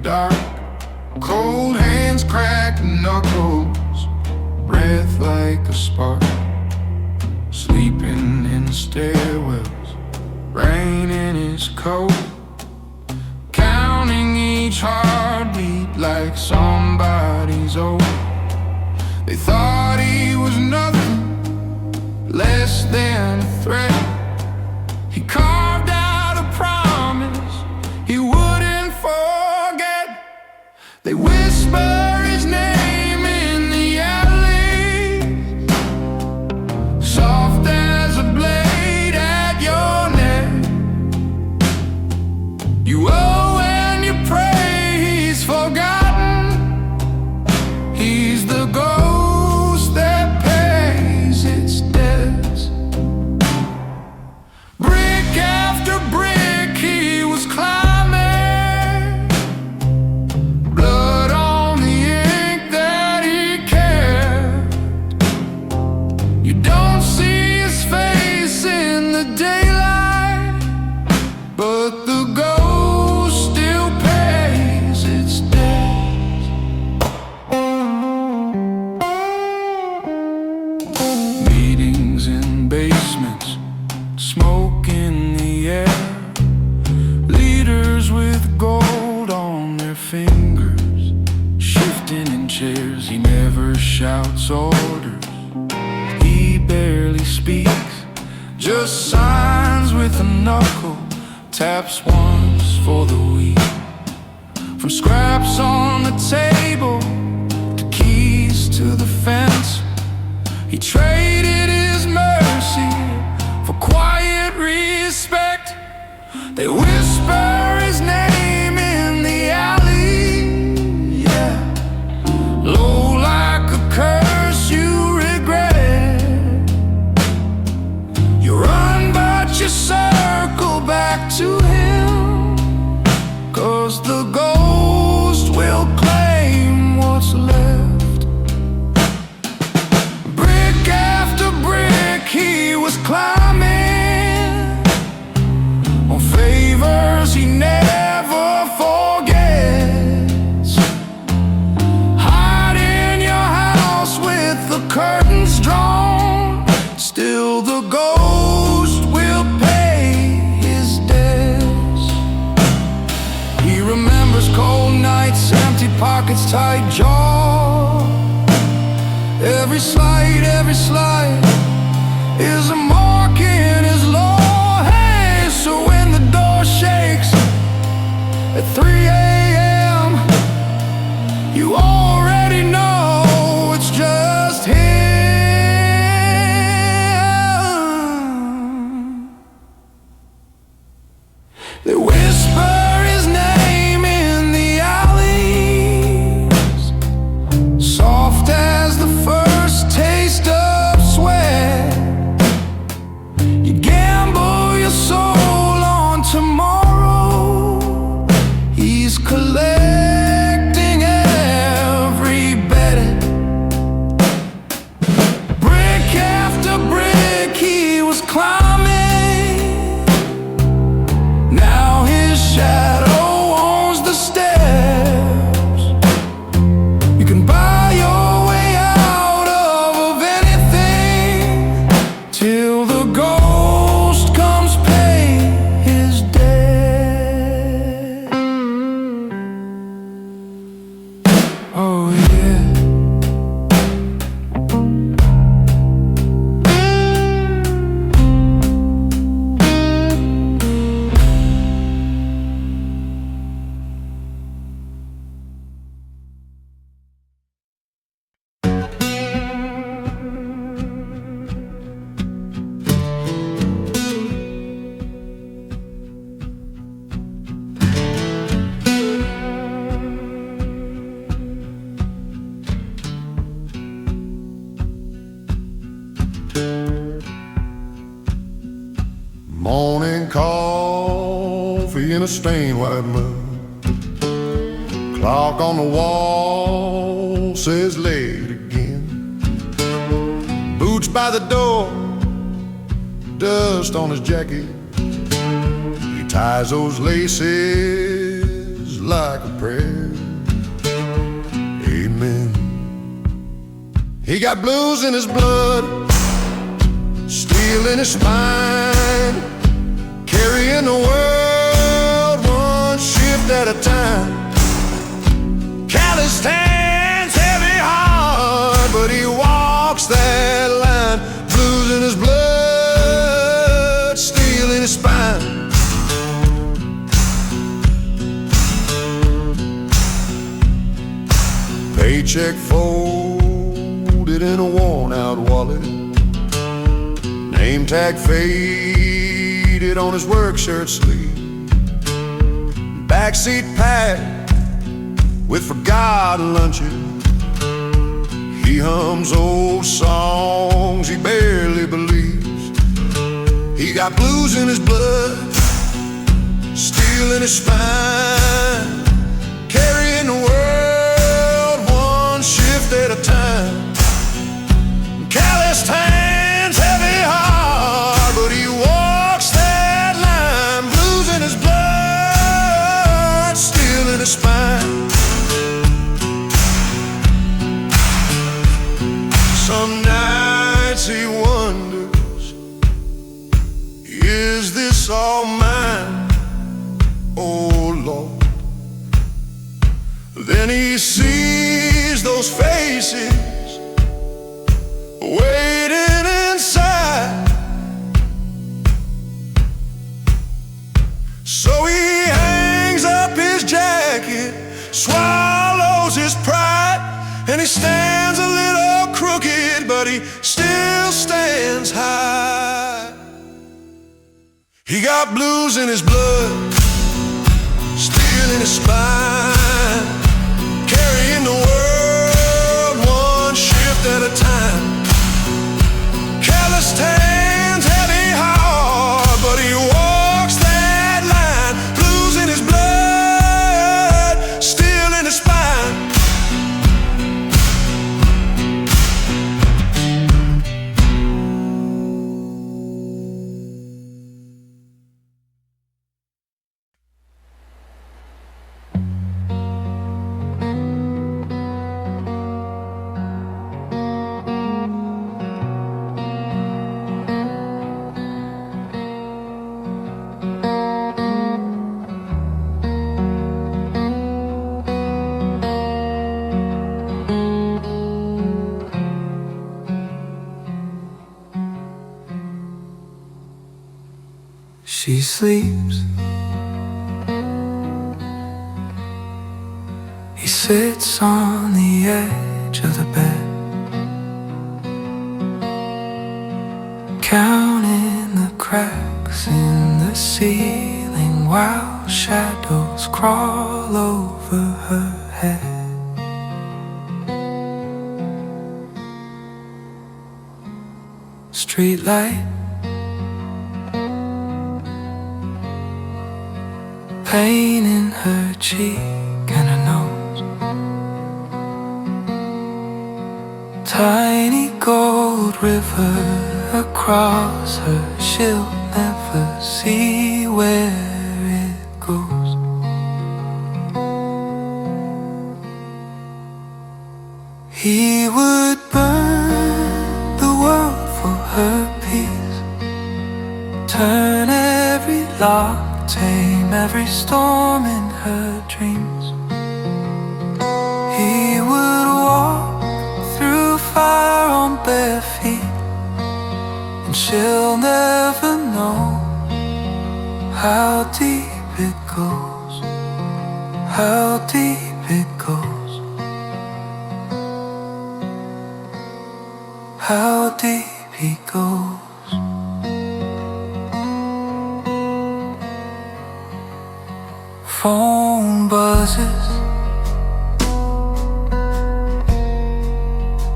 dark. Cold hands, cracked knuckles, breath like a spark. Sleeping in stairwells, rain in his coat, counting each heartbeat like somebody's old. They thought he was nothing, less than a threat. He carved out a promise he wouldn't forget. They whisper his name in the alley, soft as a blade at your neck. You owe and you pray he's forgotten. He's the ghost that pays its debts. Brick after brick he was climbing, blood on the ink that he kept. You don't see his face in the daylight, but the ghost still pays its debts. Meetings in basements, smoke in the air, leaders with gold on their fingers, shifting in chairs. He never shouts orders, he barely speaks, just signs with a knuckle, taps once for the week. From scraps on the table to keys to the fence, he traded his mercy for quiet respect. They whisper his name in the alley, yeah, low like a curse you regret. You run but you circle back to him, 'cause the ghost will claim what's left. Brick after brick he was climbing, on favors he never forgets. Hide in your house with the curtains drawn, still the ghost will pay his debts. He remembers cold nights, empty pockets, tight jaw. Every slide is a mark in his law. Hey, so when the door shakes at 3 a.m., you already know it's just him. They whisper his name in the alleys, soft as the first taste of sweat. You gamble your soul on tomorrow, he's collecting every bet. Brick after brick he was climbing, now his shadow owns the steps. You can buy your way out of anything till the ghost comes pay his debt. Oh yeah. Morning coffee in a stained white mug. Clock on the wall says late again. Boots by the door, dust on his jacket. He ties those laces is like a prayer. Amen. He got blues in his blood, steel in his spine, carrying the world one shift at a time. Calloused hands, heavy heart, but he walks that line. Blues in his blood, steel in his spine. Paycheck folded in a worn-out wallet, name tag faded on his work shirt sleeve, backseat packed with forgotten lunches. He hums old songs he barely believes. He got blues in his blood, steel in his spine, carrying the world one shift at a time. Calloused hands, heavy heart, but he walks that line. Blues in his blood, steel in his spine. Some nights he wonders, is this all mine, oh Lord? Then he sees those faces waiting inside, so he hangs up his jacket, swallows his pride, and he stands a little crooked, but he still stands high. He got blues in his blood, steel in his spine, carrying the world one shift at a time. Calloused hands, heavy heart, but he walks that line. Blues in his blood, steel in his spine. She sleeps, he sits on the edge of the bed, counting the cracks in the ceiling while shadows crawl over her head. Streetlight, pain in her cheek and her nose, tiny gold river across her, she'll never see where it goes. He would burn the world for her peace, turn every lock, tame every storm in her dreams. He would walk through fire on bare feet, and she'll never know how deep it goes, how deep it goes, how deep he goes. Phone buzzes,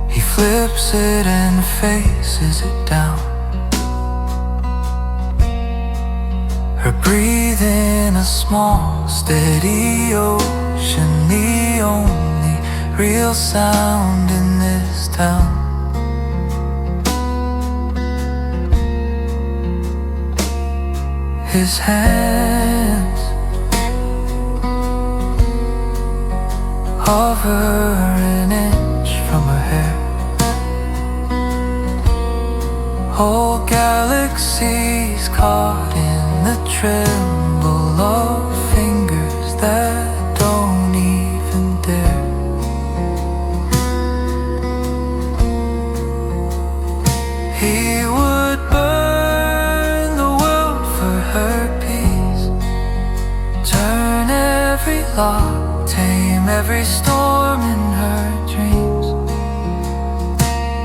he flips it and faces it down. Her breathing, a small, steady ocean, the only real sound in this town. His hands hover an inch from her hair. Whole galaxies caught in the tremble of fingers that don't even dare. He would burn the world for her peace, turn every lock, tame every storm in her dreams.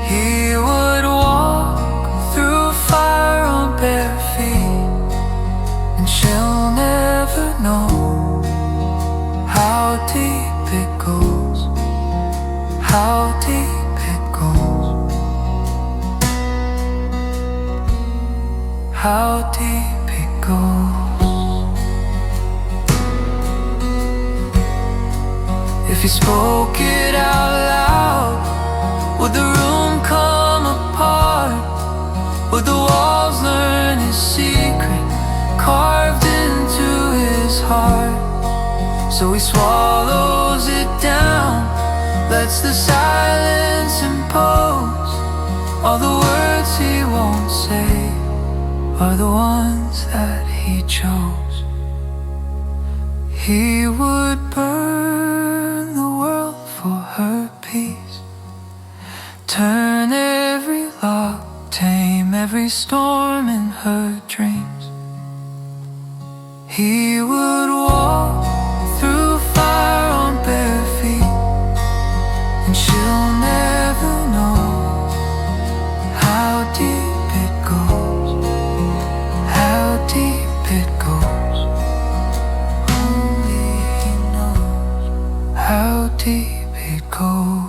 He would walk through fire on bare feet, and she'll never know how deep it goes, how deep it goes, how deep it goes. If he spoke it out loud, would the room come apart? Would the walls learn his secret, carved into his heart? So he swallows it down, lets the silence impose. All the words he won't say are the ones that he chose. He would burn the world for her peace, turn every lock, tame every storm in her dreams. He would walk through fire on bare feet, and she'll never know how deep it goes, how deep it goes. Only he knows how deep it goes.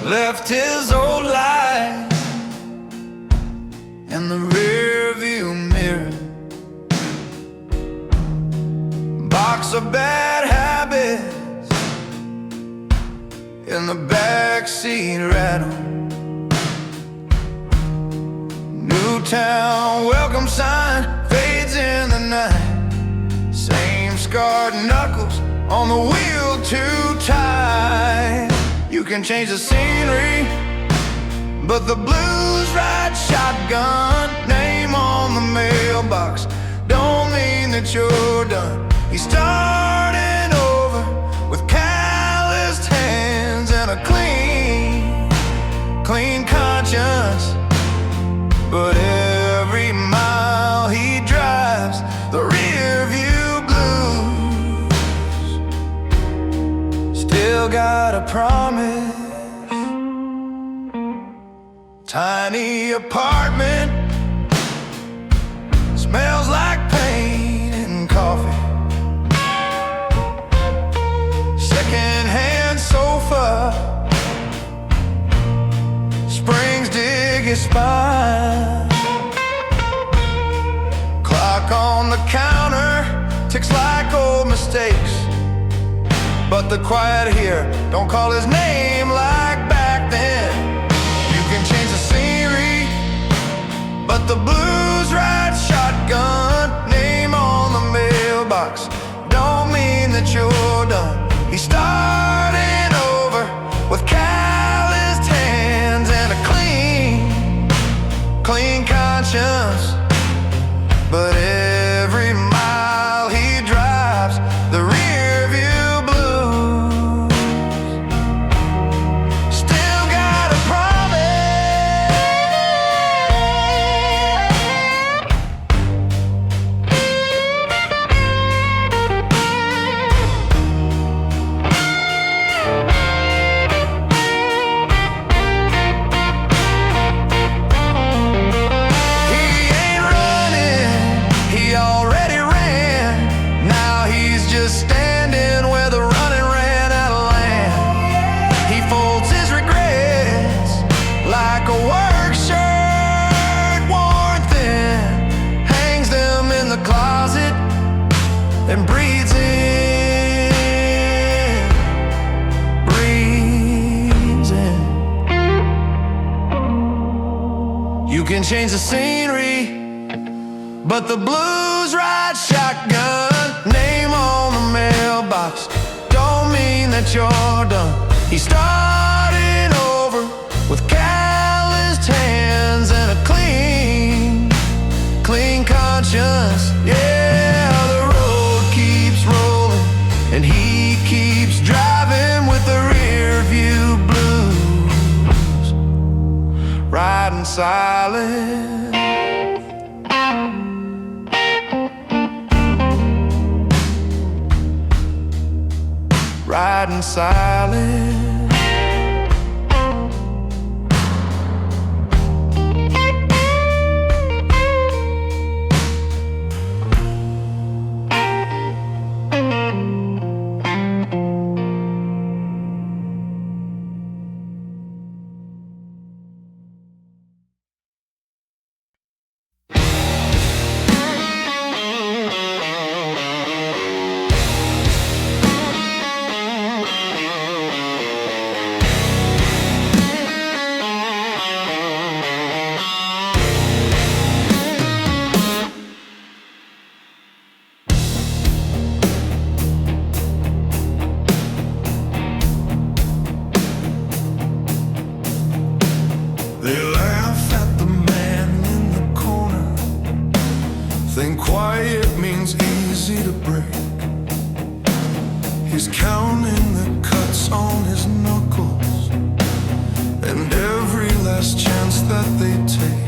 Left his old light in the rearview mirror, box of bad habits in the backseat rattle. Newtown welcome sign fades in the night, same scarred knuckles on the wheel too tight. You can change the scenery, but the blues ride shotgun. Name on the mailbox don't mean that you're done. He's starting over with calloused hands and a clean conscience. But every mile he drives the rear view blues, still got a promise. Tiny apartment, smells like paint and coffee. Second-hand sofa, springs dig his spine. Clock on the counter ticks like old mistakes, but the quiet here don't call his name like back then. You can change the scenery, but the blues ride shotgun. Name on the mailbox don't mean that you're done. He's starting over with calloused hands and a clean conscience. But every mile he drives the rear view blues, still got a promise. and breathes in, breathes in. You can change the scenery, but the blues ride shotgun. Name on the mailbox don't mean that you're done. He's starting over with calloused hands and a clean conscience. Yeah, the road keeps rolling and he keeps driving with the rear view blues, riding silent. Riding silent. They laugh at the man in the corner, think quiet means easy to break. He's counting the cuts on his knuckles and every last chance that they take.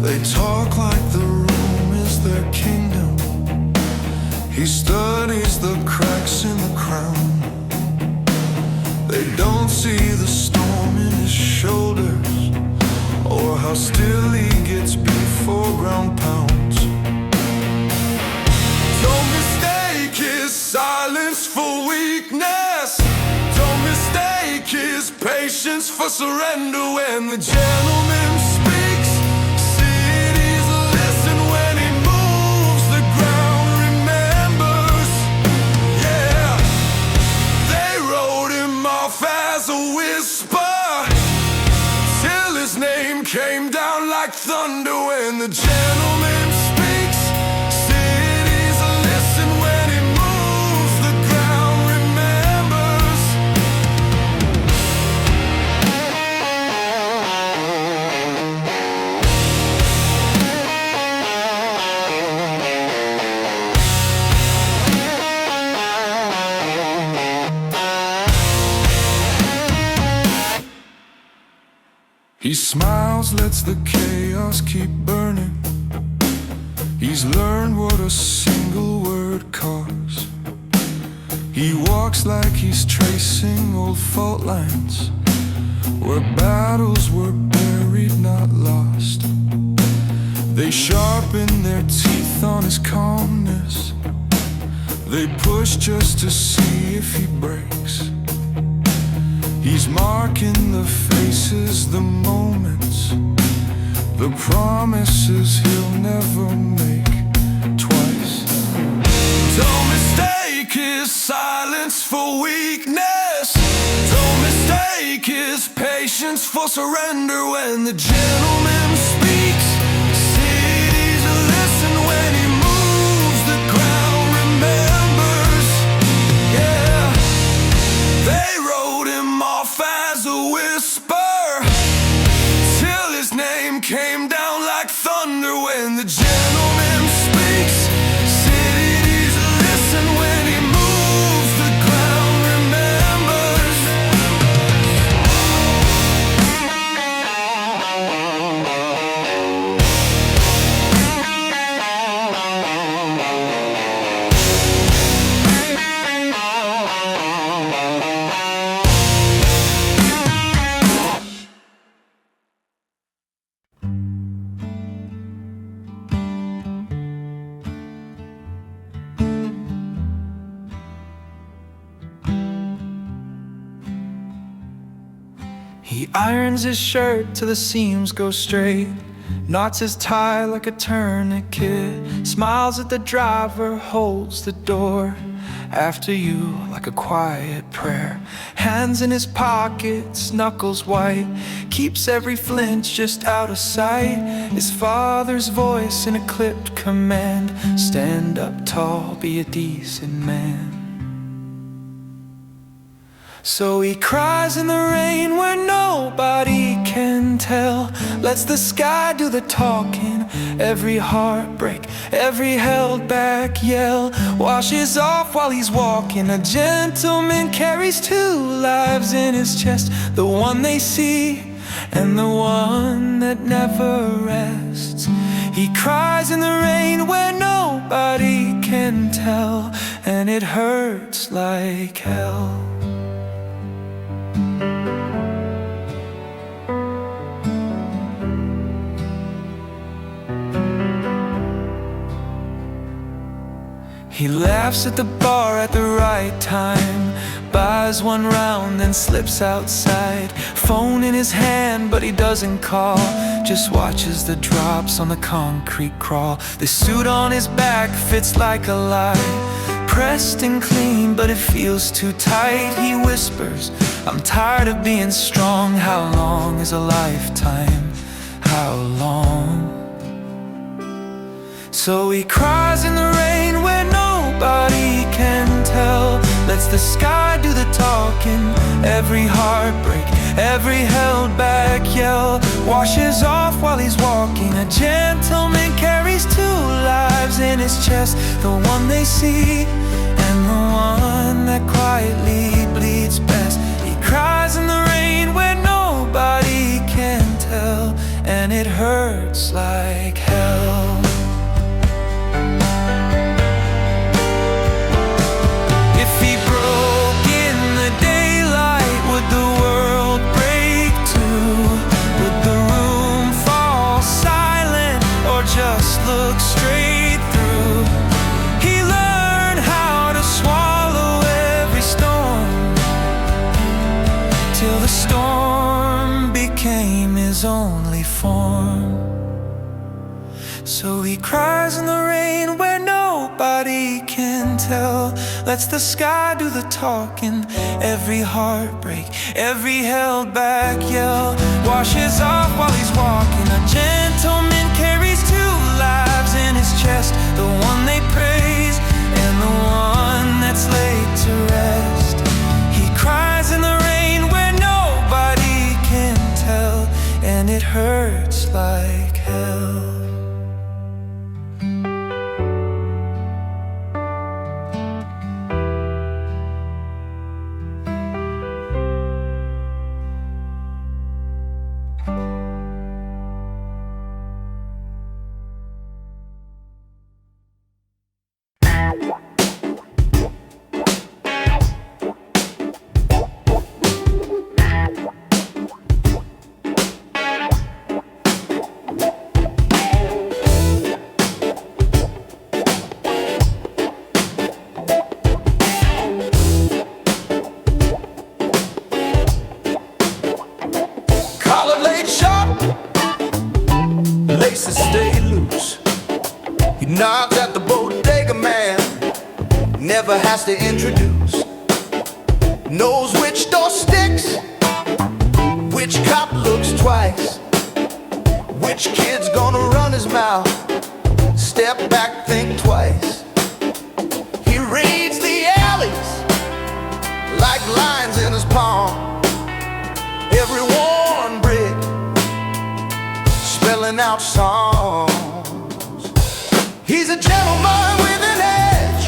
They talk like the room is their kingdom. He studies the cracks in the crown. They don't see the storm in his shoulders or how still he gets before ground pounds. Don't mistake his silence for weakness. Don't mistake his patience for surrender. When the gentleman speaks, cities listen. When he moves, the ground remembers. Yeah, they wrote him off as a whisper till his name came down like thunder. When the gentleman speaks, cities listen. When he moves, the ground remembers. He smiles, lets the chaos keep burning. He's learned what a single word costs. He walks like he's tracing old fault lines where battles were buried, not lost. They sharpen their teeth on his calmness. They push just to see if he breaks. He's marking the faces, the moments, the promises he'll never make twice. Don't mistake his silence for weakness. Don't mistake his patience for surrender. When the gentleman speaks, cities listen. When he moves, the ground remembers. Yeah, they wrote him off as a whisper till his name came down like thunder. When the gentleman speaks, cities listen. When he moves, the ground remembers. He irons his shirt till the seams go straight. knots his tie like a tourniquet, smiles at the driver, holds the door after you like a quiet prayer. Hands in his pockets, knuckles white, keeps every flinch just out of sight. His father's voice in a clipped command: stand up tall, be a decent man. So he cries in the rain where nobody can tell, lets the sky do the talking. Every heartbreak, every held back yell, washes off while he's walking. A gentleman carries two lives in his chest, the one they see and the one that never rests. He cries in the rain where nobody can tell, and it hurts like hell. He laughs at the bar at the right time, buys one round then slips outside. Phone in his hand but he doesn't call, just watches the drops on the concrete crawl. The suit on his back fits like a lie, pressed and clean but it feels too tight. He whispers, I'm tired of being strong. How long is a lifetime? How long? So he cries in the rain where nobody can tell, lets the sky do the talking. Every heartbreak, every held back yell, washes off while he's walking. A gentleman carries two lives in his chest, the one they see and the one that quietly bleeds best. He cries in the rain where nobody can tell, and it hurts like hell. Just look straight through. He learned how to swallow every storm, till the storm became his only form. So he cries in the rain where nobody can tell, lets the sky do the talking. Every heartbreak, every held back yell, washes off while he's walking. A gentleman carries two lives in his chest, the one they praise and the one that's laid to rest. He cries in the rain where nobody can tell, and it hurts like hell. Laces stay loose. He knocks at the bodega man, never has to introduce. Knows which door sticks, which cop looks twice, which kid's gonna run his mouth. Step back, think twice. He reads the alleys like lines in his palm. Every worn brick spelling out songs. He's a gentleman with an edge,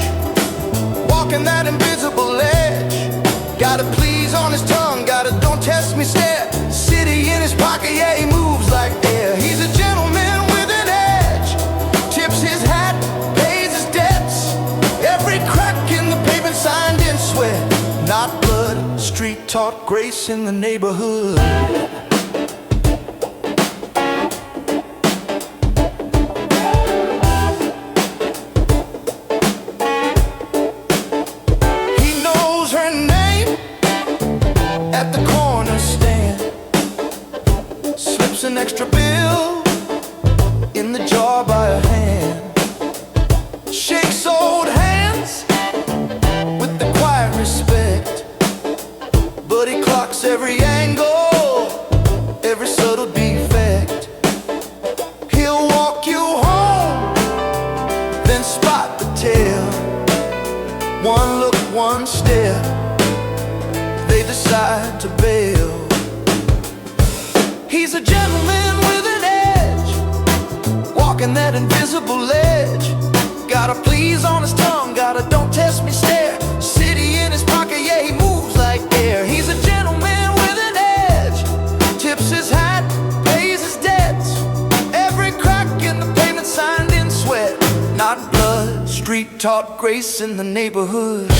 walking that invisible ledge. Got a please on his tongue, got a don't test me stare. City in his pocket, yeah, he moves like air. He's a gentleman with an edge, tips his hat, pays his debts. Every crack in the pavement signed in sweat, not blood. Street taught grace in the neighborhood. An extra bill in the jar by a hand, shakes old hands with the quiet respect, but he clocks every angle, every subtle defect. He'll walk you home, then spot the tail. One look, one stare, they decide to bail. He's a gentleman with an edge, walking that invisible ledge. Got a please on his tongue, got a don't test me stare. City in his pocket, yeah, he moves like air. He's a gentleman with an edge, tips his hat, pays his debts. Every crack in the pavement signed in sweat, not blood. Street taught grace in the neighborhood.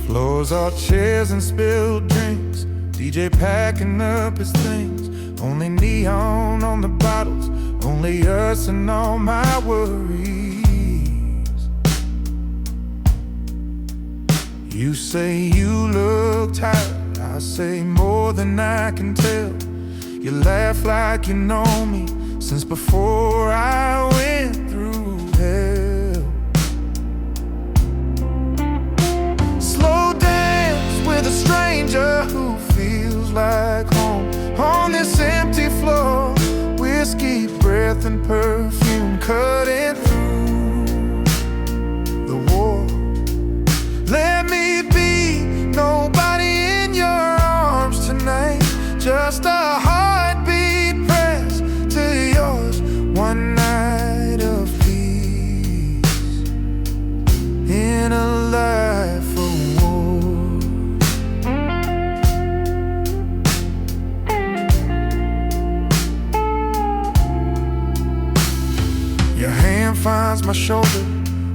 Floors are chairs and spilled drinks, DJ packing up his things. Only neon on the bottles, only us and all my worries. You say you look tired, I say more than I can tell. You laugh like you know me since before I went through hell. With a stranger who feels like home on this empty floor, whiskey breath and perfume cutting through the war. Let me be nobody in your arms tonight, just a heartbeat pressed to yours. One night of peace in a life of finds my shoulder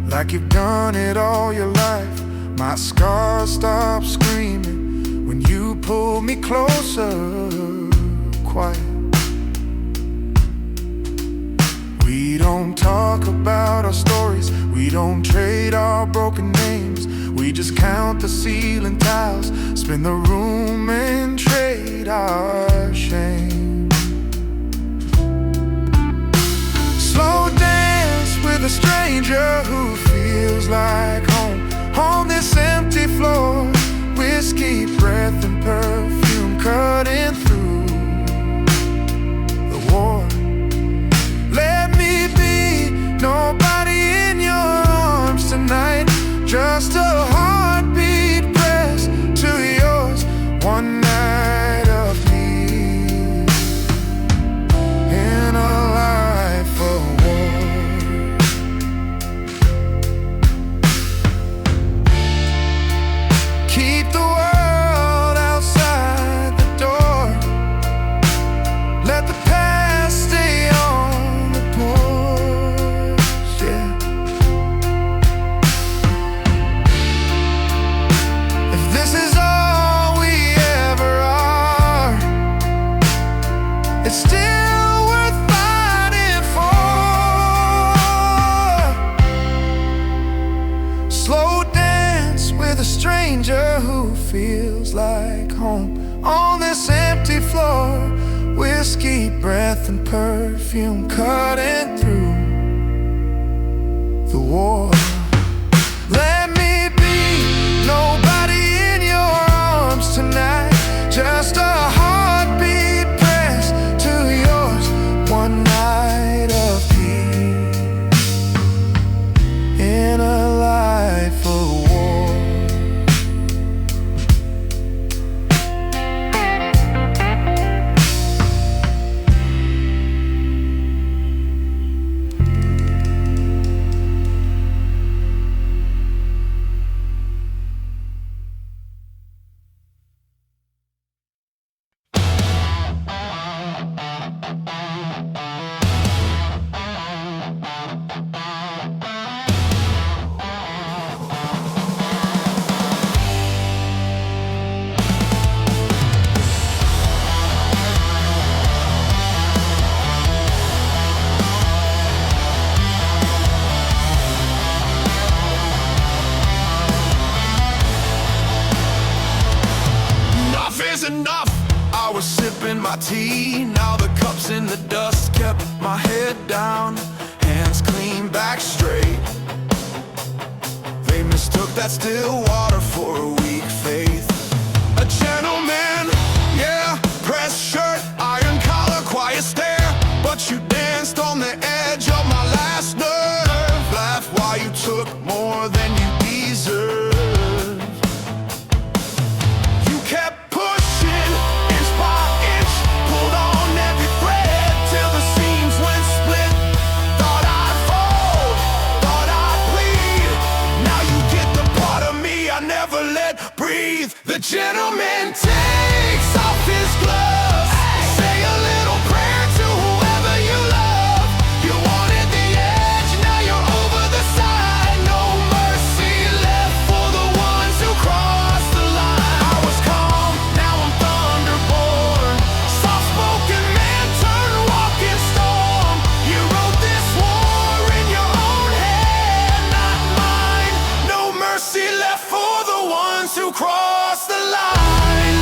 like you've done it all your life. My scars stop screaming when you pull me closer, quiet. We don't talk about our stories, we don't trade our broken names. We just count the ceiling tiles, spin the room and trade our shame. Slow dance with a stranger who feels like home on this empty floor, whiskey breath and perfume cutting through the war. Let me be nobody in your arms tonight, just a heartbeat pressed to yours. One night of peace in a life of war. Keep the world outside the door, let the past stay on the porch, yeah. If this is all we ever are, it's still worth fighting for. Slow dance with a stranger who feels like home on this empty floor, whiskey breath and perfume cutting through the war. Let me be nobody in your arms tonight, just a heartbeat pressed to yours. One night of peace. enough. I was sipping my tea, now the cups in the dust. Kept my head down, hands clean, back straight. They mistook that still water for a weak faith. A gentleman, yeah, pressed shirt, iron collar, quiet stare. But you danced on the edge of my last nerve. Laughed while you took more than you deserved. You kept pushing, inch by inch, pulled on every thread till the seams went split. Thought I'd fold, thought I'd bleed. Now you get the part of me I never let breathe. The gentleman takes off his gloves, say a little prayer to whoever you love. You wanted the edge, now you're over the side. No mercy left for the ones who crossed the line. I was calm, now I'm thunderborn. Soft-spoken man turned walking storm. You wrote this war in your own head, not mine. No mercy left for the ones who crossed the line.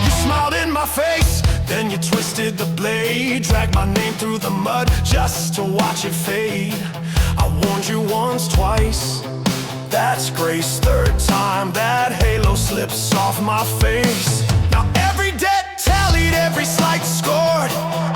You smiled in my face, then you twisted the blade. Dragged my name through the mud just to watch it fade. I warned you once, twice, that's grace. Third time that halo slips off my face. Now every debt tallied, every slight scored.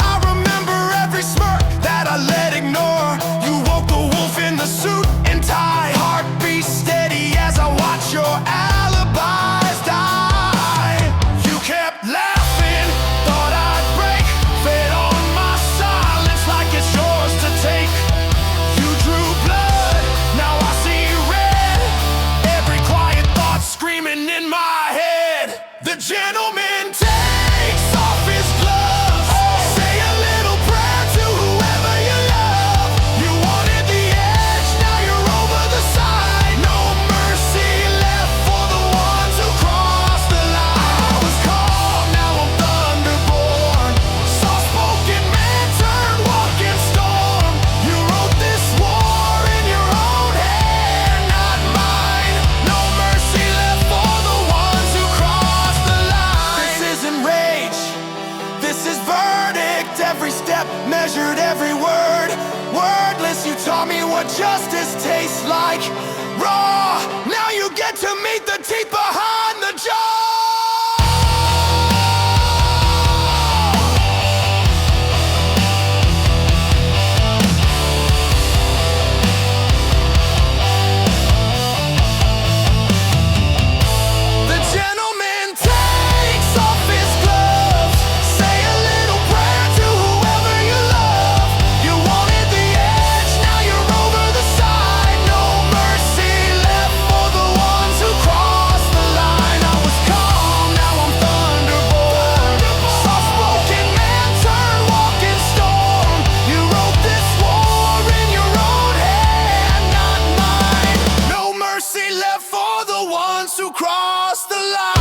I remember every smirk that I let ignore. You woke the wolf in the suit and tie. Heartbeat steady as I watch your alibis die. You kept laughing, thought I'd break. Fed on my silence like it's yours to take. You drew blood, now I see red. Every quiet thought screaming in my head. The gentleman takes off his gloves, say a little prayer to whoever you love. You wanted the edge, now you're over the side. No mercy left for the ones who crossed the line. I was calm, now I'm thunderborn. Soft-spoken man turned walking storm. You wrote this war in your own head, not mine. No mercy left for the ones who crossed the line. This isn't rage, this is verdict. Every step measured, every word wordless. You taught me what justice tastes like. Raw, now you get to meet the teeth behind the jaw. The gentleman takes off his gloves, say a little prayer to whoever you love. You wanted the edge, now you're over the side. No mercy left for the ones who crossed the line. I was calm, now I'm thunderborn. Soft-spoken man turned walking storm. You wrote this war in your own head, not mine. No mercy left for the ones who crossed the line.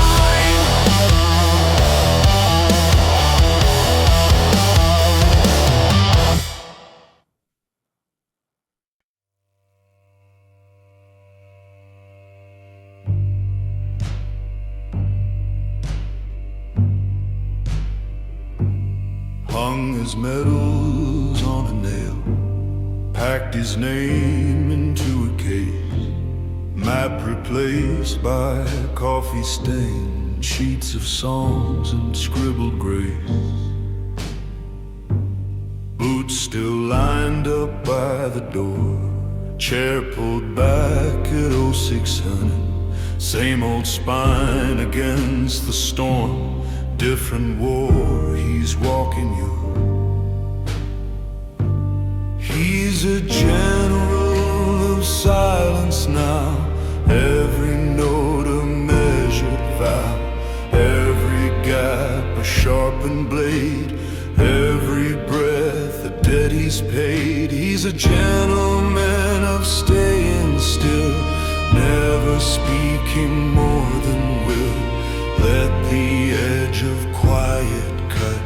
Hung his medals on a nail, packed his name into a case. Map replaced by coffee stained sheets of songs and scribbled grace. Boots still lined up by the door, chair pulled back at 0600. Same old spine against the storm, different war, he's walking you. He's a general of silence now, every note a measured vow, every gap a sharpened blade, every breath a debt he's paid. He's a gentleman of staying still, never speaking more than will. Let the edge of quiet cut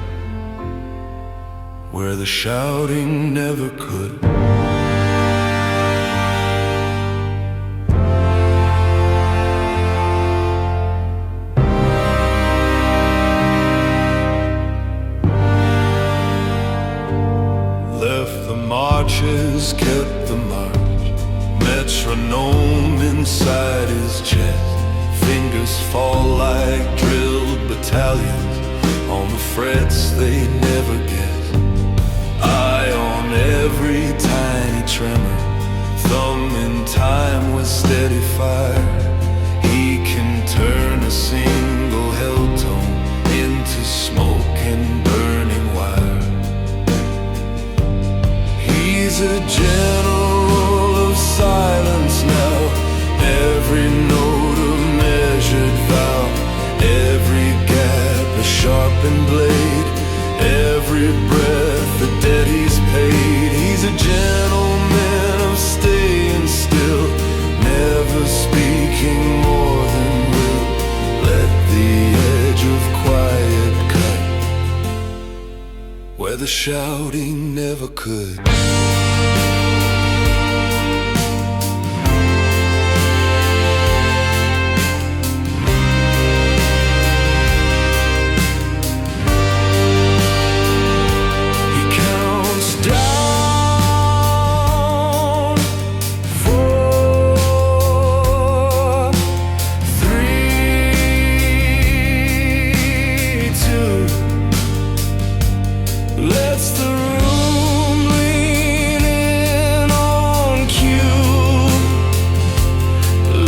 where the shouting never could. his chest. Fingers fall like drilled battalions on the frets they never guess. Eye on every tiny tremor, thumb in time with steady fire. He can turn a single hell tone into smoke and burning wire. He's a general of silence now. Every note a measured vow, every gap a sharpened blade, every breath a debt he's paid. He's a gentleman of staying still, never speaking more than will. Let the edge of quiet cut where the shouting never could. Let's the room lean in on cue.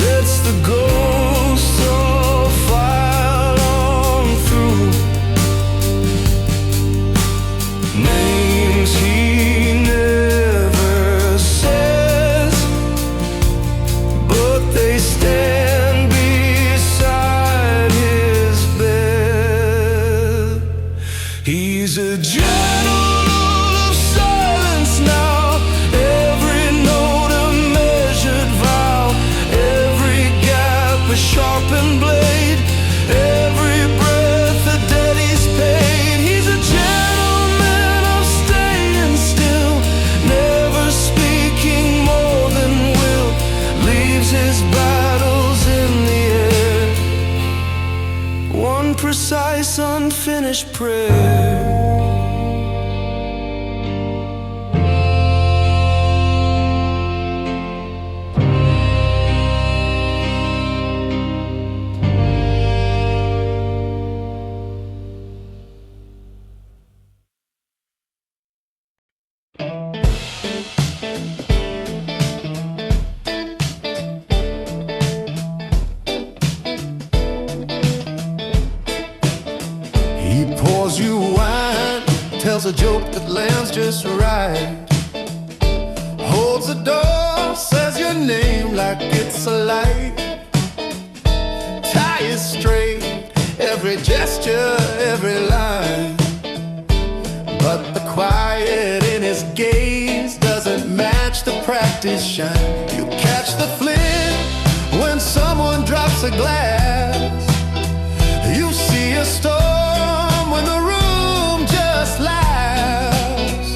Let's the ghost of file on through. Names he never says, but they stand beside his bed. He's a sharpened blade, every breath a debt he's paid. He's a gentleman of staying still, never speaking more than will. Leaves his battles in the air, one precise unfinished prayer. He pours you wine, tells a joke that lands just right, holds the door, says your name like it's a light. Tie is straight, every gesture, every line, but the quiet in his gaze doesn't match the practice shine. You catch the flint when someone drops a glass. You see a storm when the room just laughs.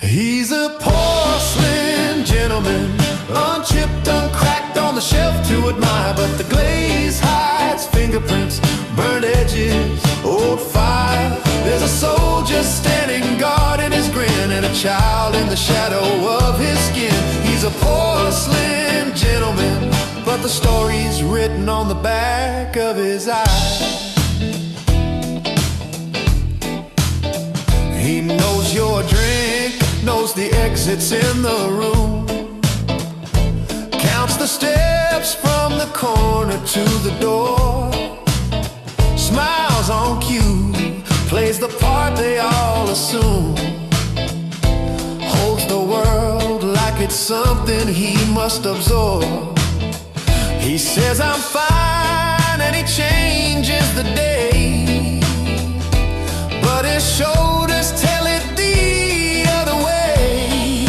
He's a porcelain gentleman, unchipped, uncracked, on the shelf to admire, but the glaze hides fingerprints, burnt edges, old fire. There's a soldier standing guard in his grin, and a child in the shadow of his skin. He's a porcelain gentleman, but the story's written on the back of his eye. He knows your drink, knows the exits in the room, counts the steps from the corner to the door, smiles on cue, plays the part they all assume, holds the world like it's something he must absorb. He says I'm fine and he changes the day, but his shoulders tell it the other way.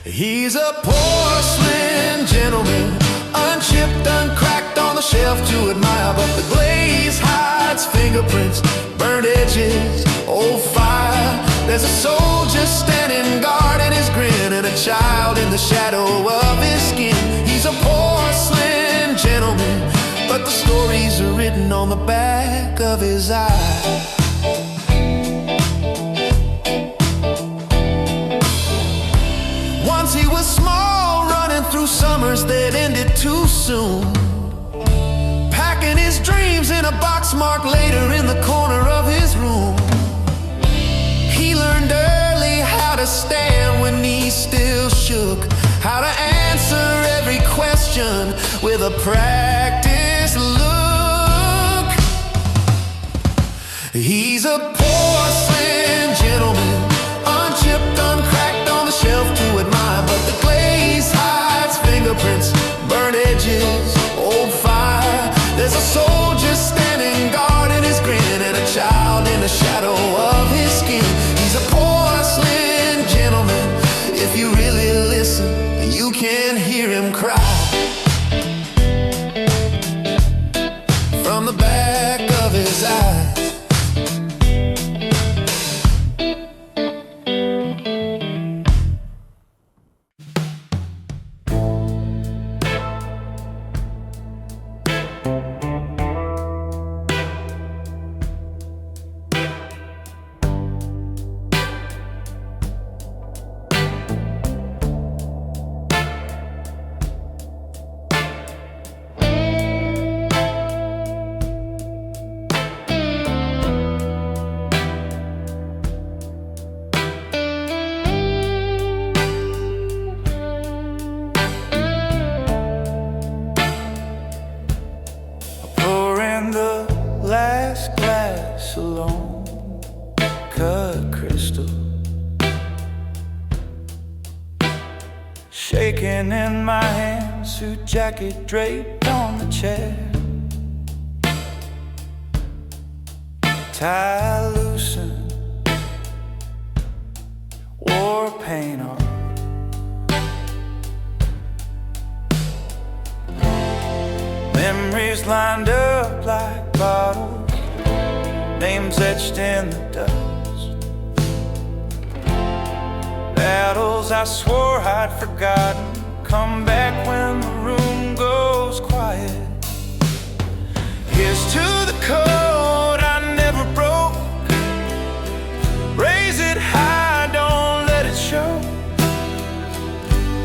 He's a porcelain gentleman, unchipped, uncracked, on the shelf to admire, but the glaze hides fingerprints, burnt edges, old fire. There's a soldier standing guard in his grin, and a child in the shadow of his skin. He's a porcelain gentleman, but the stories are written on the back of his eye. Once he was small, a box mark later in the corner of his room. He learned early how to stand when he still shook, how to answer every question with a practiced look. He's a porcelain gentleman, unchipped, uncracked, on the shelf to admire, but the glaze hides fingerprints, burnt edges, old fire. There's a soldier standing guard in his grin, and a child in the shadow of his skin. He's a porcelain gentleman. If you really listen, you can hear him cry from the back of his eyes. Last glass alone, cut crystal, shaking in my hand, suit jacket draped on the chair, tie loosened, war paint on, memories lined up like bottles, names etched in the dust, battles I swore I'd forgotten come back when the room goes quiet. Here's to the code I never broke, raise it high, don't let it show,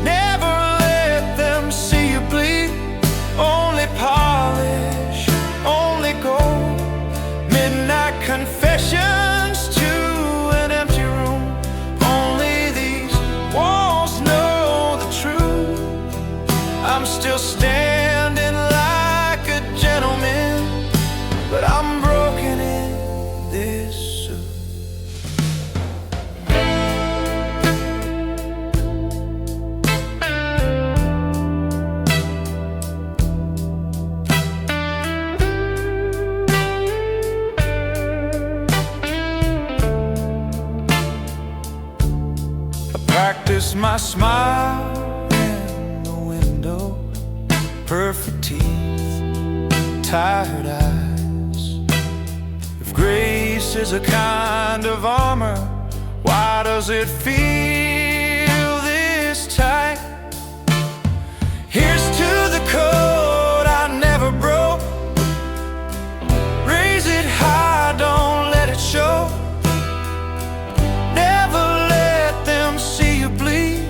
never let them see you bleed, only polish, only gold, midnight confessions to an empty room, only these walls know the truth. I'm still standing like a gentleman, but I'm broken in this suit. Practice my smile in the window, perfect teeth, tired eyes. If grace is a kind of armor, why does it feel this tight? Here's to the code I never broke, raise it high, don't let it show, never let them see you bleed,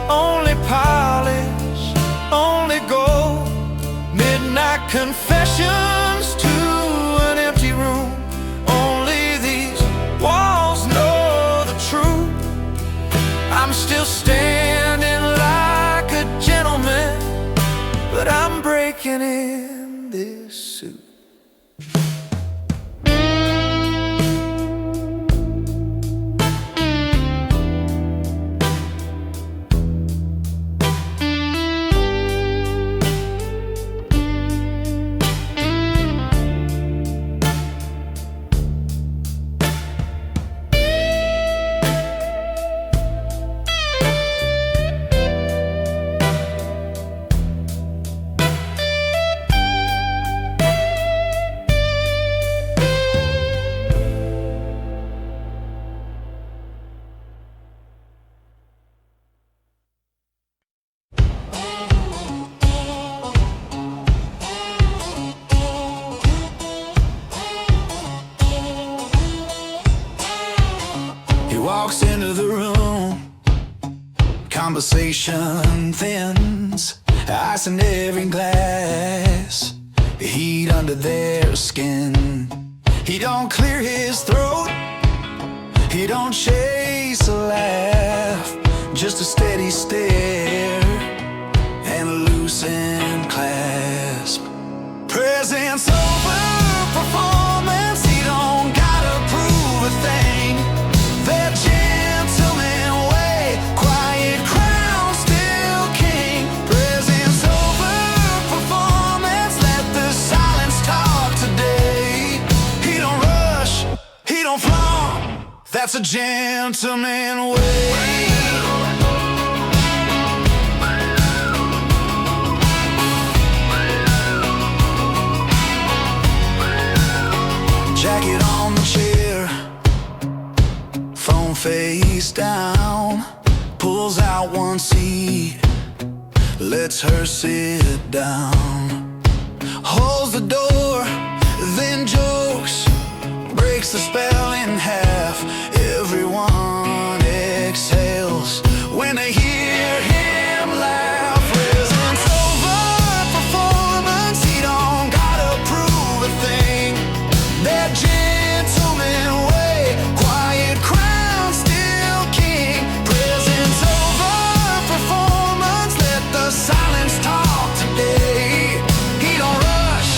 only polish, only gold, midnight confessions to an empty room, only these walls know the truth. I'm still standing like a gentleman, but I'm breaking in this suit. Walks into the room, conversation thins, ice in every glass. heat under their skin. He don't clear his throat, he don't chase a laugh, just a steady stare and a loosened clasp. Presence over performance, he don't gotta prove a thing. That gentleman way, quiet crown still king. Presence over performance, let the silence talk today. He don't rush, he don't flaunt, that's a gentleman way. Jacket on the chair, phone face down, pulls out one seat, lets her sit down, holds the door, then jokes, breaks the spell in half. Everyone exhales when they hear him laugh. Presence over performance, he don't gotta prove a thing. That gentleman way, quiet crown still king. Presence over performance, let the silence talk today. He don't rush,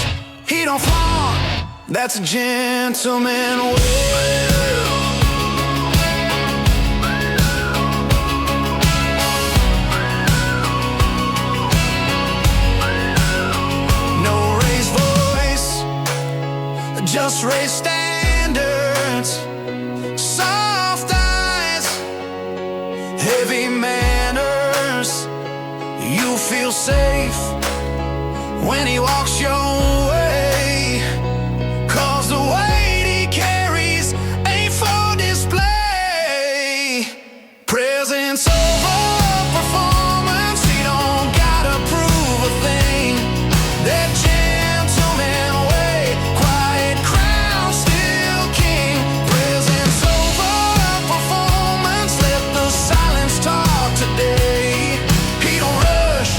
he don't flaunt, that's a gentleman way. No raised voice, just raise standards, soft eyes, heavy manners. You feel safe when he walks your way, 'cause the weight he carries ain't for display. Presence over performance, he don't gotta prove a thing. That gentleman way, quiet crown still king. Presence over performance, let the silence talk today. He don't rush,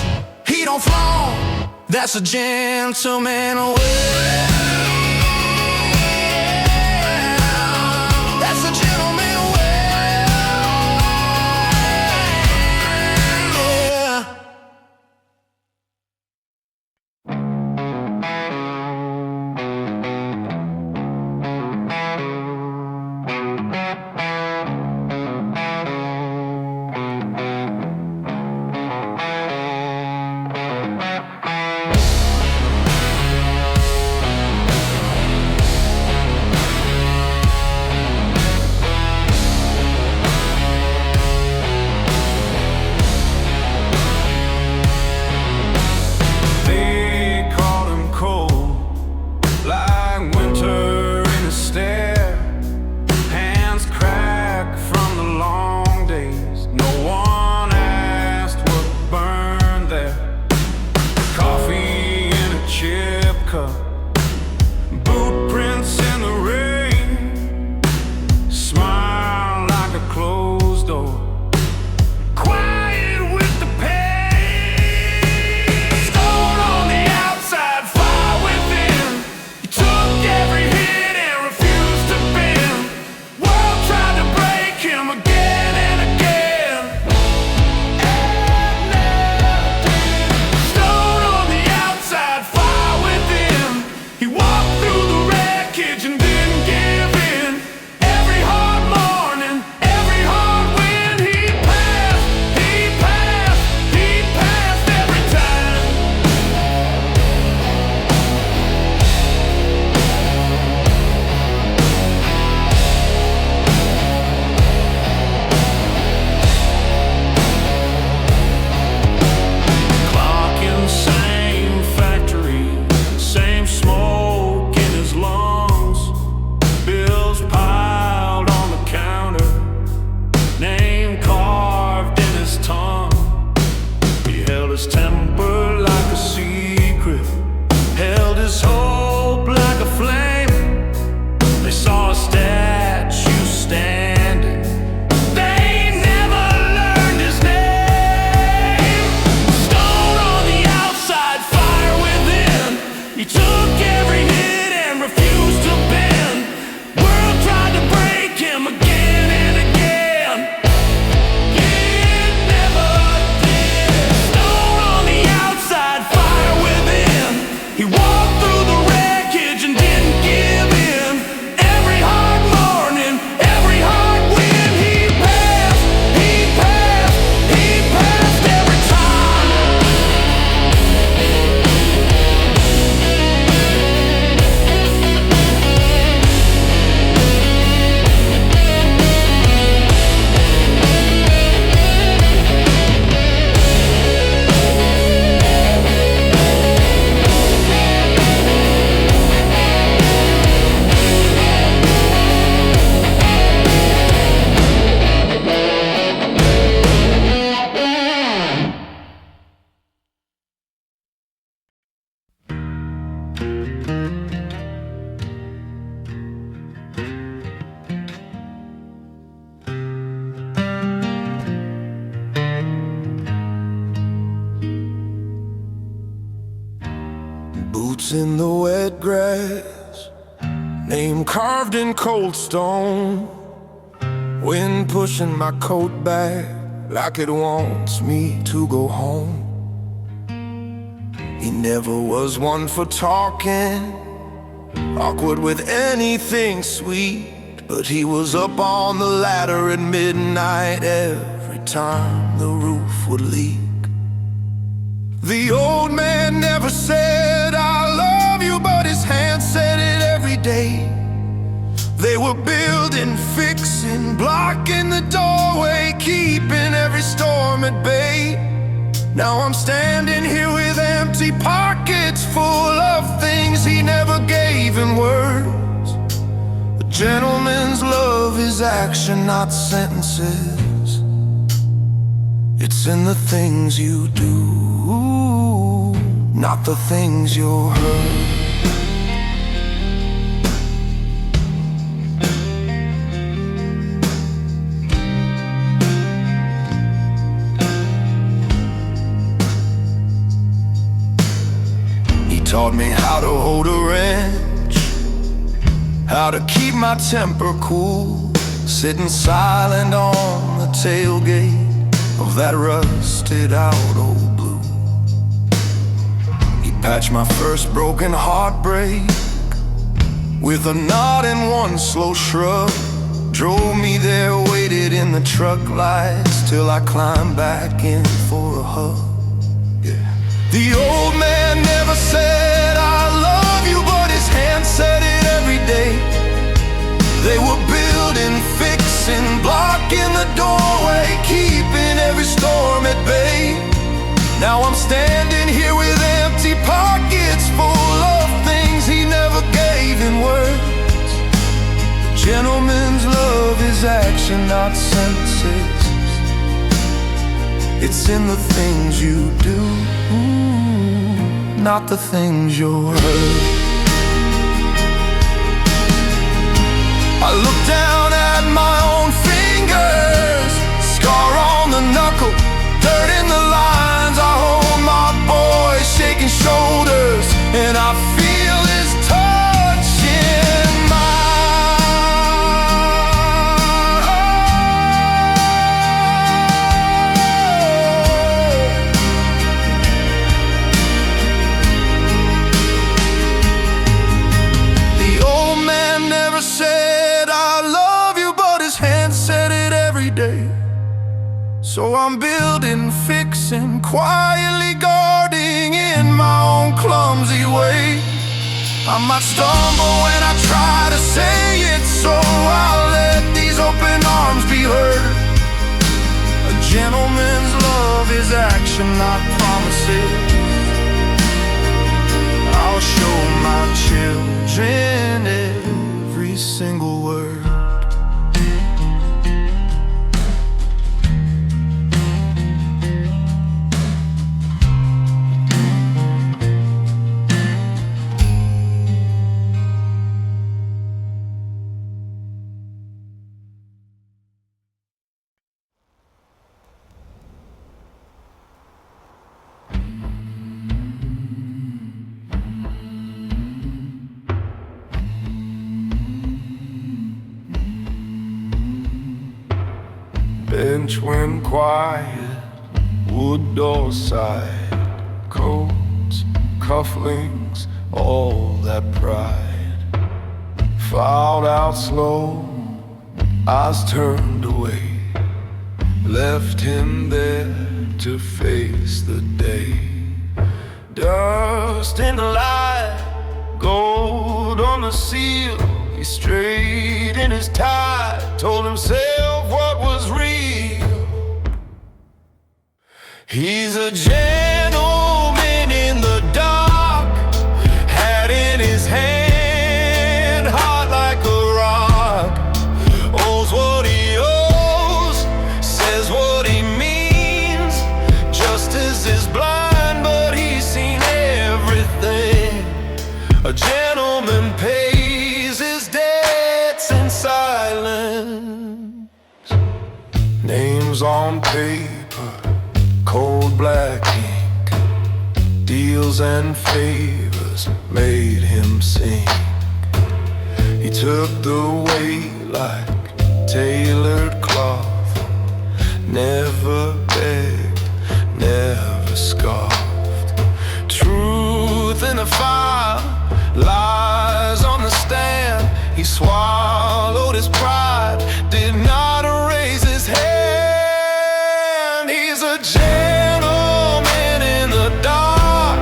he don't flaunt, that's a gentleman way. That's a gentleman way. Yeah. They call him cold, like winter in a stare. Hands crack from the long days. No one asked what burned there. Coffee in a chip cup, boot prints in the rain. Smile like a closed door, quiet with the pain. Stone on the outside, fire within. You took every hit and refused to bend. World tried to break him again and again, and never did. Stone on the outside, fire within. He walked through the wreckage and didn't give in. Every hard morning, every hard wind, he passed, he passed, he passed every time. Clock in the same factory, same smoke in his lungs. Bills piled on the counter, name carved in his tongue. He held his temper like a secret, held his hope like a flame. They saw a statue standing, they never learned his name. Stone on the outside, fire within. He took boots in the wet grass, name carved in cold stone. Wind pushing my coat back like it wants me to go home. He never was one for talking, awkward with anything sweet, but he was up on the ladder at midnight every time the roof would leak. The old man never said I love you, but his hand said it every day. They were building, fixing, blocking the doorway, keeping every storm at bay. Now I'm standing here with empty pockets full of things he never gave in words. A gentleman's love is action, not sentences. It's in the things you do, not the things you heard. He taught me how to hold a wrench, how to keep my temper cool, sitting silent on the tailgate of that rusted out old blue. He patched my first broken heartbreak with a nod and one slow shrug. Drove me there, waited in the truck lights till I climbed back in for a hug. Yeah. The old man never said I love you, but his hand said it every day. They were building, fixing, blocking the doorway, keeping every storm at bay. Now I'm standing here with empty pockets full of things he never gave in words. A gentleman's love is action, not sentences. It's in the things you do, not the things you heard. I look down at my own fingers, scar on the knuckle, dirt in the lines. I hold my boy's shaking shoulders, and I feel his touch in mine. The old man never said I love you, but his hand said it every day. So I'm building, fixing, quietly guarding in my own clumsy way. I might stumble when I try to say it, so I'll let these open arms be heard. A gentleman's love is action, not promises. I'll show my children every single word. Bench when quiet, wood door side, coats, cufflinks, all that pride. Filed out slow, eyes turned away, left him there to face the day. Dust in the light, gold on the seal. He straightened his tie, told himself what was real. He's a gentleman in the dark, hat in his hand, hot like a rock. Owes what he owes, says what he means. Justice is blind, but he's seen everything. A gentleman pays his debts in silence. Names on paper, cold black ink, deals and favors stars made him sing. He took the weight like tailored cloth, never begged, never scoffed. Truth in the fire, lies on the stand. He swallowed his pride, did not raise his hand. He's a gentleman in the dark,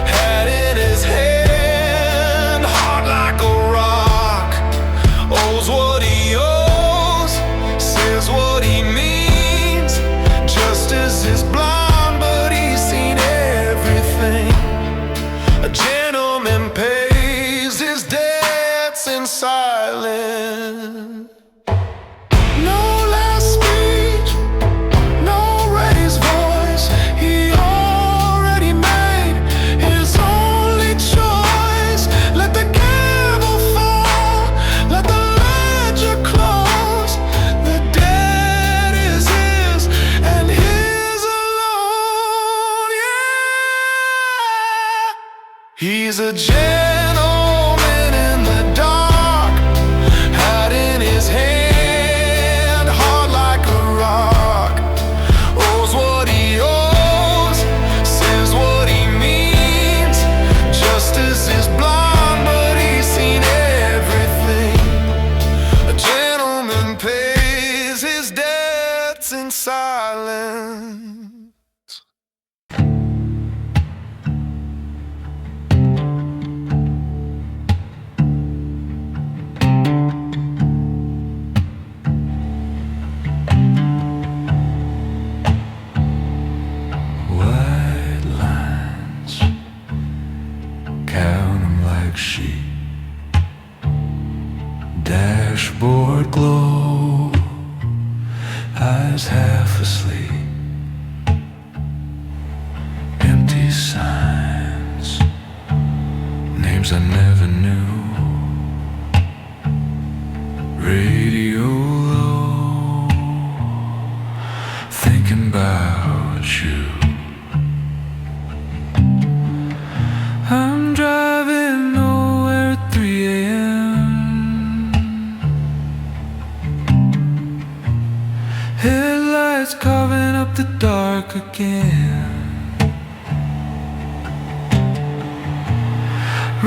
had in his hand, hard like a rock. Owes what he owes, says what he means. Justice is blind, but he's seen everything. A gentleman pays his debts in silence. No last speech, no raised voice. He already made his only choice. Let the gavel fall, let the ledger close. The debt is his and his alone. Yeah, he's a gentleman in the dark, had in his hand, hard like a rock. Owes what he owes, says what he means. Justice is blind, but he's seen everything. A gentleman pays his debts in silence. White lines, count 'em like sheep. Dashboard glow, eyes half asleep. Empty signs, names I never knew. Radio low, thinking about you. I'm driving nowhere at 3 a.m. Headlights carving up the dark again.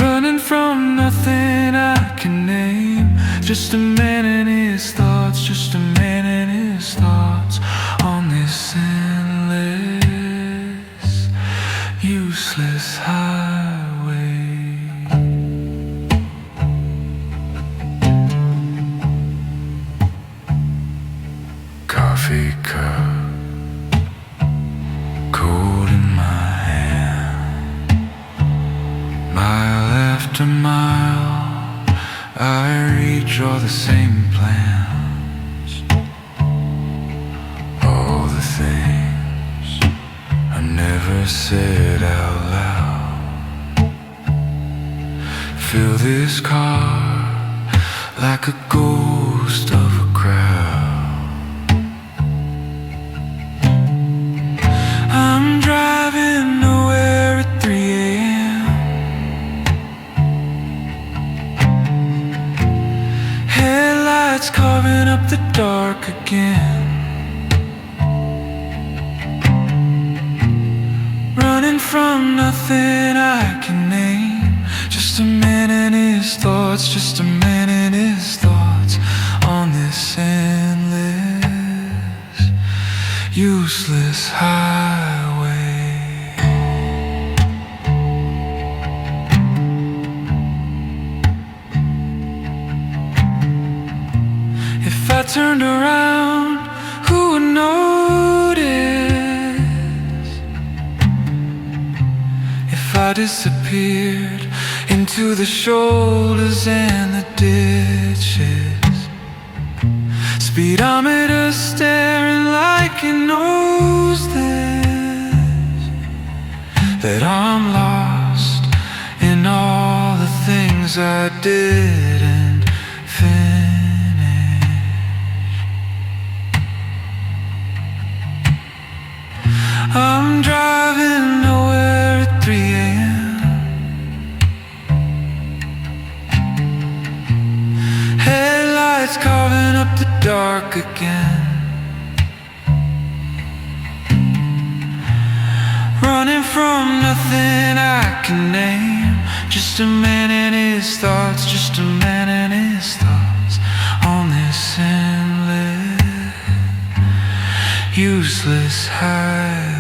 Running from nothing I can name. Just a man and his thoughts, just a man and his thoughts on this endless, useless highway. Coffee cup, cold in my hand. Mile after mile, I reach all the same plans. All the things I never said out loud. Fill this car like a ghost of a crowd. I'm driving nowhere at 3 a.m. Headlights carving up the dark again. Running from nothing I can name. Just a man and his thoughts, just a man and his thoughts on this endless, useless highway. If I turned around, who would notice? If I disappeared into the shoulders and the ditches, speedometer staring like it knows this, that I'm lost in all the things I didn't finish. I'm driving nowhere at 3 a.m. dark again. Running from nothing I can name. Just a man and his thoughts, just a man and his thoughts on this endless, useless high.